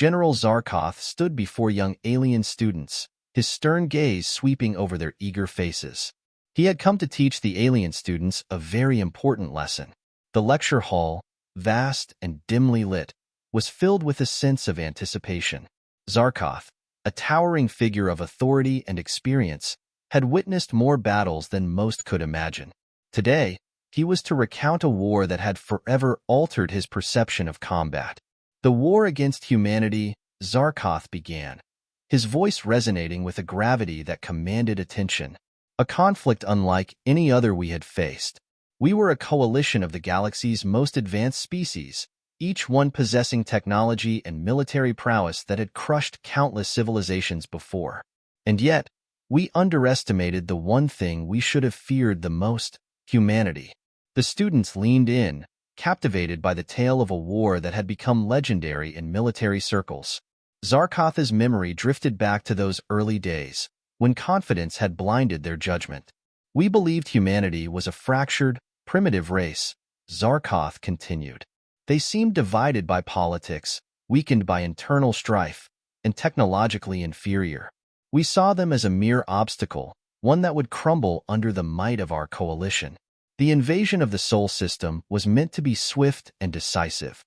General Zarkoth stood before young alien students, his stern gaze sweeping over their eager faces. He had come to teach the alien students a very important lesson. The lecture hall, vast and dimly lit, was filled with a sense of anticipation. Zarkoth, a towering figure of authority and experience, had witnessed more battles than most could imagine. Today, he was to recount a war that had forever altered his perception of combat. The war against humanity, Zarkoth began, his voice resonating with a gravity that commanded attention. A conflict unlike any other we had faced. We were a coalition of the galaxy's most advanced species, each one possessing technology and military prowess that had crushed countless civilizations before. And yet, we underestimated the one thing we should have feared the most: humanity. The students leaned in, captivated by the tale of a war that had become legendary in military circles. Zarkoth's memory drifted back to those early days, when confidence had blinded their judgment. We believed humanity was a fractured, primitive race, Zarkoth continued. They seemed divided by politics, weakened by internal strife, and technologically inferior. We saw them as a mere obstacle, one that would crumble under the might of our coalition. The invasion of the Sol system was meant to be swift and decisive.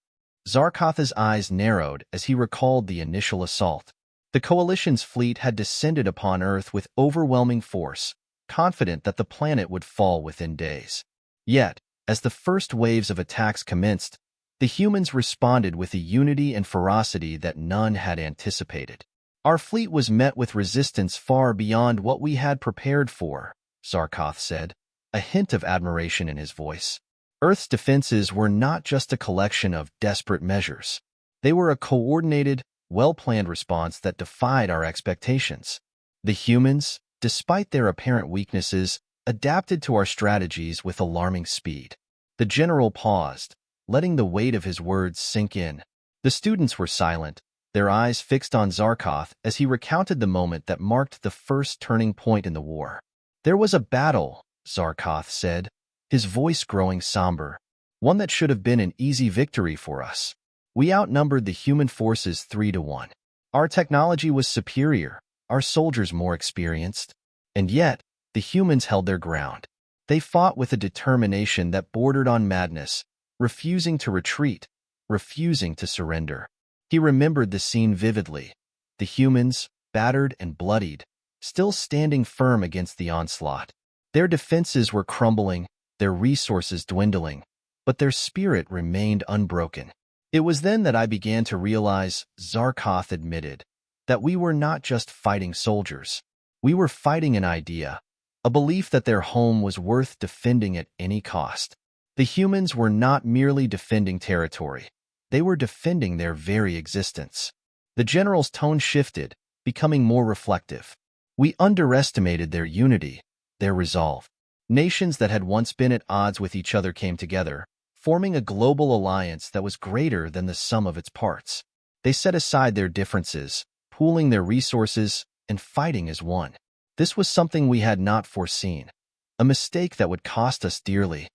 Zarkoth's eyes narrowed as he recalled the initial assault. The coalition's fleet had descended upon Earth with overwhelming force, confident that the planet would fall within days. Yet, as the first waves of attacks commenced, the humans responded with a unity and ferocity that none had anticipated. Our fleet was met with resistance far beyond what we had prepared for, Zarkoth said, a hint of admiration in his voice. Earth's defenses were not just a collection of desperate measures. They were a coordinated, well-planned response that defied our expectations. The humans, despite their apparent weaknesses, adapted to our strategies with alarming speed. The general paused, letting the weight of his words sink in. The students were silent, their eyes fixed on Zarkoth as he recounted the moment that marked the first turning point in the war. There was a battle, Zarkoth said, his voice growing somber, one that should have been an easy victory for us. We outnumbered the human forces 3-1. Our technology was superior, our soldiers more experienced, and yet, the humans held their ground. They fought with a determination that bordered on madness, refusing to retreat, refusing to surrender. He remembered the scene vividly. The humans, battered and bloodied, still standing firm against the onslaught. Their defenses were crumbling, their resources dwindling, but their spirit remained unbroken. It was then that I began to realize, Zarkoth admitted, that we were not just fighting soldiers. We were fighting an idea, a belief that their home was worth defending at any cost. The humans were not merely defending territory. They were defending their very existence. The general's tone shifted, becoming more reflective. We underestimated their unity, their resolve. Nations that had once been at odds with each other came together, forming a global alliance that was greater than the sum of its parts. They set aside their differences, pooling their resources, and fighting as one. This was something we had not foreseen, a mistake that would cost us dearly.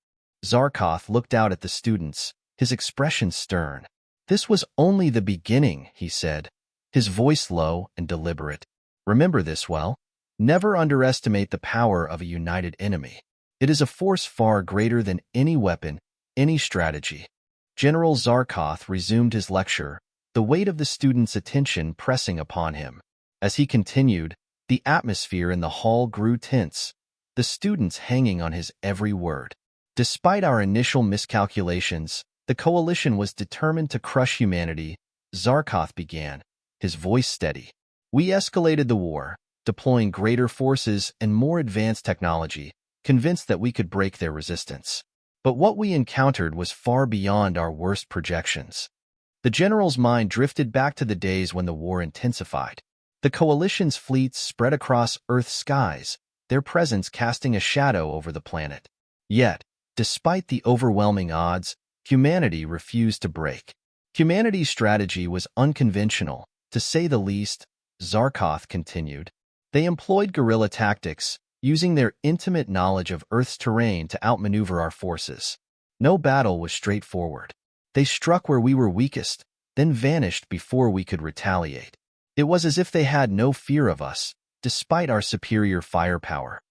Zarkoth looked out at the students, his expression stern. This was only the beginning, he said, his voice low and deliberate. Remember this well. Never underestimate the power of a united enemy. It is a force far greater than any weapon, any strategy. General Zarkoth resumed his lecture, the weight of the students' attention pressing upon him. As he continued, the atmosphere in the hall grew tense, the students hanging on his every word. Despite our initial miscalculations, the coalition was determined to crush humanity, Zarkoth began, his voice steady. We escalated the war, deploying greater forces and more advanced technology, convinced that we could break their resistance. But what we encountered was far beyond our worst projections. The general's mind drifted back to the days when the war intensified. The coalition's fleets spread across Earth's skies, their presence casting a shadow over the planet. Yet, despite the overwhelming odds, humanity refused to break. Humanity's strategy was unconventional, to say the least, Zarkoth continued. They employed guerrilla tactics, using their intimate knowledge of Earth's terrain to outmaneuver our forces. No battle was straightforward. They struck where we were weakest, then vanished before we could retaliate. It was as if they had no fear of us, despite our superior firepower.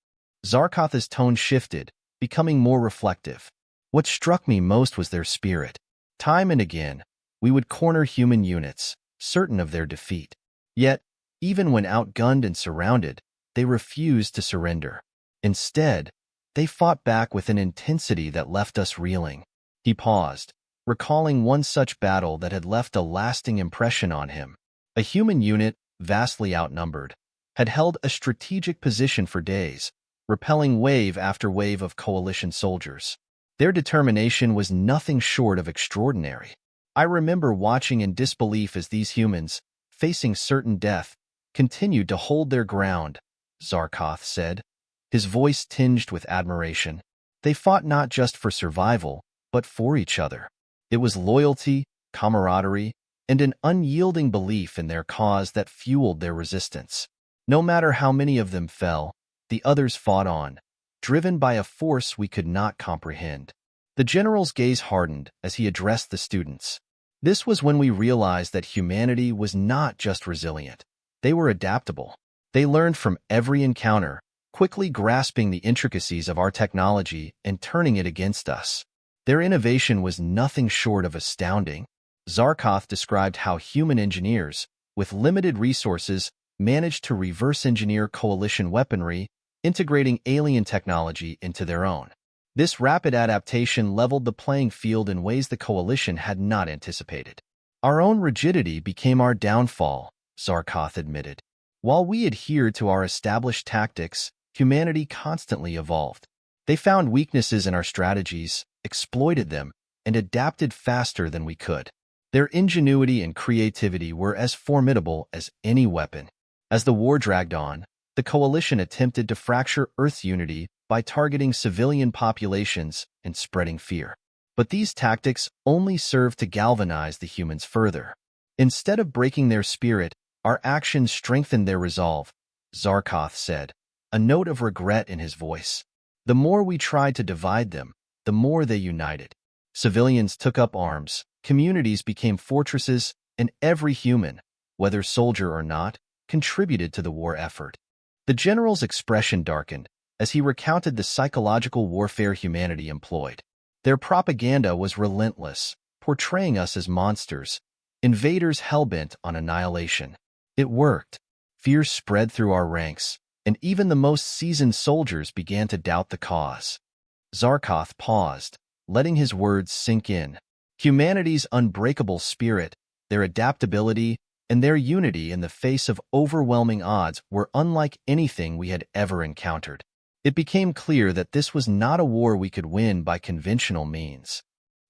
Zarkoth's tone shifted, becoming more reflective. What struck me most was their spirit. Time and again, we would corner human units, certain of their defeat. Yet, even when outgunned and surrounded, they refused to surrender. Instead, they fought back with an intensity that left us reeling. He paused, recalling one such battle that had left a lasting impression on him. A human unit, vastly outnumbered, had held a strategic position for days, repelling wave after wave of coalition soldiers. Their determination was nothing short of extraordinary. I remember watching in disbelief as these humans, facing certain death, continued to hold their ground, Zarkoth said, his voice tinged with admiration. They fought not just for survival, but for each other. It was loyalty, camaraderie, and an unyielding belief in their cause that fueled their resistance. No matter how many of them fell, the others fought on, driven by a force we could not comprehend. The general's gaze hardened as he addressed the students. This was when we realized that humanity was not just resilient. They were adaptable. They learned from every encounter, quickly grasping the intricacies of our technology and turning it against us. Their innovation was nothing short of astounding. Zarkoth described how human engineers, with limited resources, managed to reverse-engineer coalition weaponry, integrating alien technology into their own. This rapid adaptation leveled the playing field in ways the coalition had not anticipated. Our own rigidity became our downfall, Zarkoth admitted. While we adhered to our established tactics, humanity constantly evolved. They found weaknesses in our strategies, exploited them, and adapted faster than we could. Their ingenuity and creativity were as formidable as any weapon. As the war dragged on, the coalition attempted to fracture Earth's unity by targeting civilian populations and spreading fear. But these tactics only served to galvanize the humans further. Instead of breaking their spirit, our actions strengthened their resolve, Zarkoth said, a note of regret in his voice. The more we tried to divide them, the more they united. Civilians took up arms, communities became fortresses, and every human, whether soldier or not, contributed to the war effort. The general's expression darkened as he recounted the psychological warfare humanity employed. Their propaganda was relentless, portraying us as monsters, invaders hell-bent on annihilation. It worked. Fear spread through our ranks, and even the most seasoned soldiers began to doubt the cause. Zarkoth paused, letting his words sink in. Humanity's unbreakable spirit, their adaptability, and their unity in the face of overwhelming odds were unlike anything we had ever encountered. It became clear that this was not a war we could win by conventional means.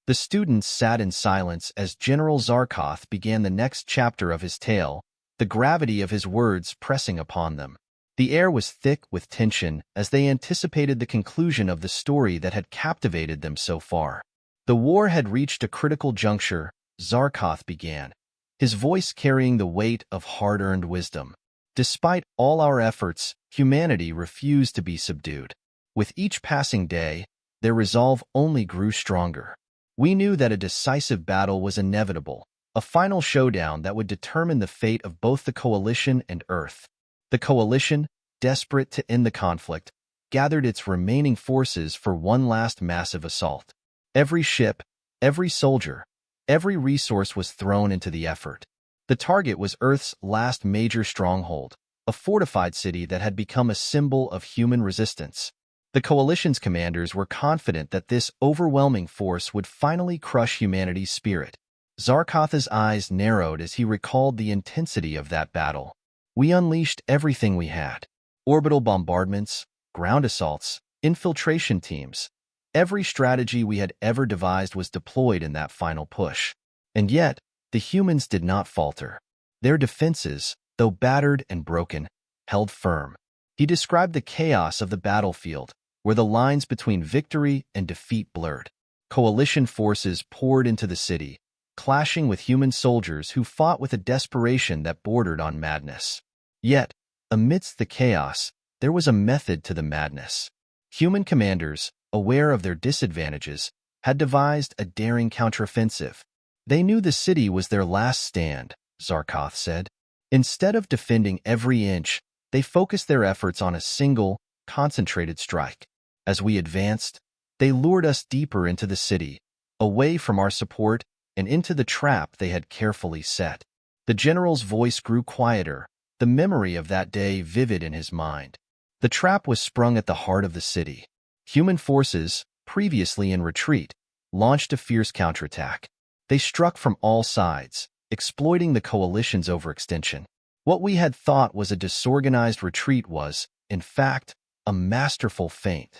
The students sat in silence as General Zarkoth began the next chapter of his tale, the gravity of his words pressing upon them. The air was thick with tension as they anticipated the conclusion of the story that had captivated them so far. The war had reached a critical juncture, Zarkoth began, his voice carrying the weight of hard-earned wisdom. Despite all our efforts, humanity refused to be subdued. With each passing day, their resolve only grew stronger. We knew that a decisive battle was inevitable, a final showdown that would determine the fate of both the coalition and Earth. The coalition, desperate to end the conflict, gathered its remaining forces for one last massive assault. Every ship, every soldier, every resource was thrown into the effort. The target was Earth's last major stronghold, a fortified city that had become a symbol of human resistance. The coalition's commanders were confident that this overwhelming force would finally crush humanity's spirit. Zarkoth's eyes narrowed as he recalled the intensity of that battle. We unleashed everything we had. Orbital bombardments, ground assaults, infiltration teams. Every strategy we had ever devised was deployed in that final push. And yet, the humans did not falter. Their defenses, though battered and broken, held firm. He described the chaos of the battlefield, where the lines between victory and defeat blurred. Coalition forces poured into the city, clashing with human soldiers who fought with a desperation that bordered on madness. Yet, amidst the chaos, there was a method to the madness. Human commanders, aware of their disadvantages, had devised a daring counteroffensive. They knew the city was their last stand, Zarkoth said. Instead of defending every inch, they focused their efforts on a single, concentrated strike. As we advanced, they lured us deeper into the city, away from our support and into the trap they had carefully set. The general's voice grew quieter, the memory of that day vivid in his mind. The trap was sprung at the heart of the city. Human forces, previously in retreat, launched a fierce counterattack. They struck from all sides, exploiting the coalition's overextension. What we had thought was a disorganized retreat was, in fact, a masterful feint.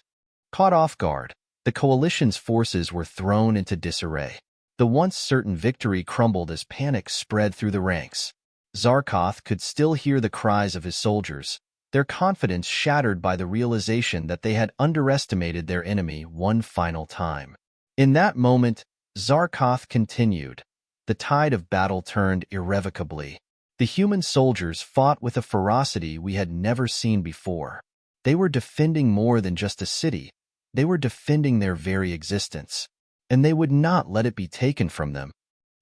Caught off guard, the coalition's forces were thrown into disarray. The once certain victory crumbled as panic spread through the ranks. Zarkoth could still hear the cries of his soldiers, their confidence shattered by the realization that they had underestimated their enemy one final time. In that moment, Zarkoth continued. The tide of battle turned irrevocably. The human soldiers fought with a ferocity we had never seen before. They were defending more than just a city. They were defending their very existence, and they would not let it be taken from them.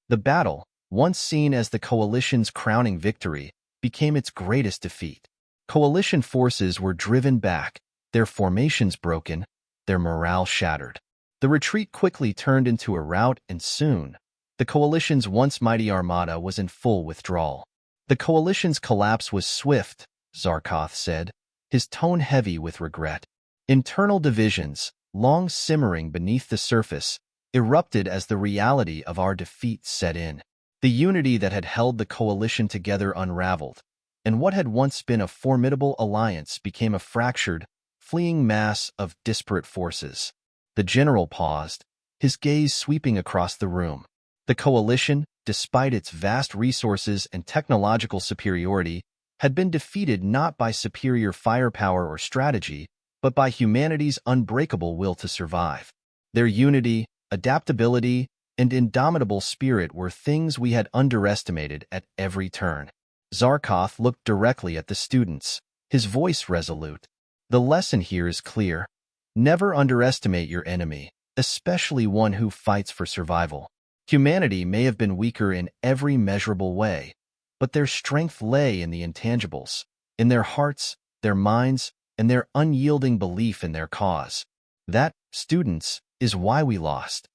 The battle, once seen as the coalition's crowning victory, became its greatest defeat. Coalition forces were driven back, their formations broken, their morale shattered. The retreat quickly turned into a rout, and soon, the coalition's once mighty armada was in full withdrawal. The coalition's collapse was swift, Zarkoth said, his tone heavy with regret. Internal divisions, long simmering beneath the surface, erupted as the reality of our defeat set in. The unity that had held the coalition together unraveled, and what had once been a formidable alliance became a fractured, fleeing mass of disparate forces. The general paused, his gaze sweeping across the room. The coalition, despite its vast resources and technological superiority, had been defeated not by superior firepower or strategy, but by humanity's unbreakable will to survive. Their unity, adaptability, and indomitable spirit were things we had underestimated at every turn. Zarkoth looked directly at the students, his voice resolute. The lesson here is clear. Never underestimate your enemy, especially one who fights for survival. Humanity may have been weaker in every measurable way, but their strength lay in the intangibles, in their hearts, their minds, and their unyielding belief in their cause. That, students, is why we lost.